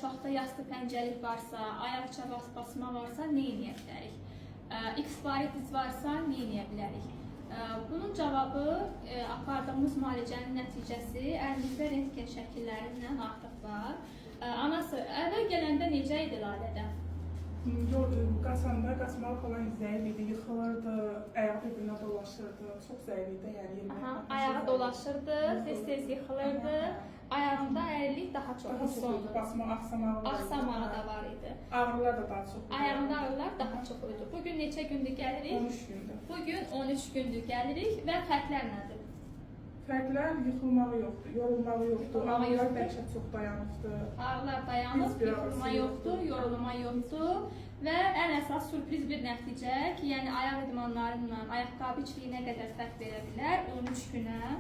uşaqda yastı pəncəlik varsa, ayaqça basma varsa nə edə bilərik? X-varitis varsa nə edə bilərik? Bunun cavabı apardığımız müalicənin nəticəsi əlimizdə rentgen şəkillərindən artıq var. Anası, əvvəl gələndə necə idi Lalədə? Qaçanda qaçmağı falan zəif idi, yıxılırdı, ayağı bir-birinə dolaşırdı, çox zəif idi, yəni yemək. Ayağı dolaşırdı, tez-tez yıxılırdı, ayağında əyrilik daha çox hiss olunurdu. Basma, axsamağı da var idi. Ağrılar da daha çox. Ayağında ağrılar daha çox idi. Bugün neçə gündür gəlirik? 13 gündür. Bugün 13 gündür gəlirik və fərqlər nədir? Fərqlər yıxılmağı yoxdur, yorulmağı yoxdur, ağrılar bəlkə çox dayanıqdır. Ağrılar dayanıb, yıxılma yoxdur, yorulma yoxdur və ən əsas sürpriz bir nəticə ki, yəni ayaq idmanlarından ayaqqabı içliyi nə qədər fərq verə bilər 13 günə.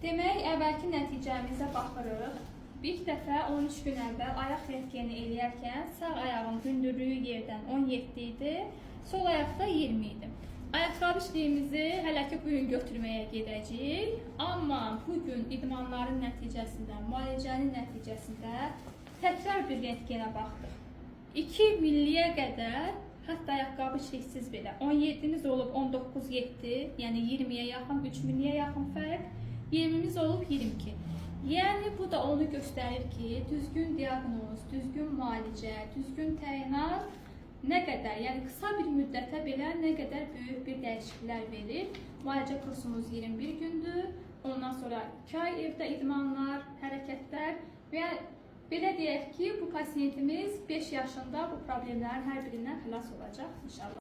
Demək, əvvəlki nəticəmizə baxırıq. İlk dəfə 13 gün əvvəl ayaq rentgeni eləyərkən sağ ayağın hündürlüyü yerdən 17 idi, sol ayaqda 20 idi. Ayaqqabı içliyimizi hələ ki bugün götürməyə gedəcəyik, amma bugün idmanların nəticəsində, müalicənin nəticəsində təkrar bir rentgenə baxdıq. 2 milliyə qədər, hətta ayaqqabı içliksiz belə 17-miz olub 19,7, yəni 20-yə yaxın, 3 milliyə yaxın fərq, 20-miz olub 22. Yəni bu da onu göstərir ki, düzgün diaqnoz, düzgün müalicə, düzgün təyinat nə qədər, yəni qısa bir müddətə belə nə qədər böyük bir dəyişikliklər verir. Müalicə kursumuz 21 gündür, ondan sonra 2 ay evdə idmanlar, hərəkətlər və belə deyək ki, bu pasiyentimiz 5 yaşında bu problemlərin hər birindən xilas olacaq inşallah.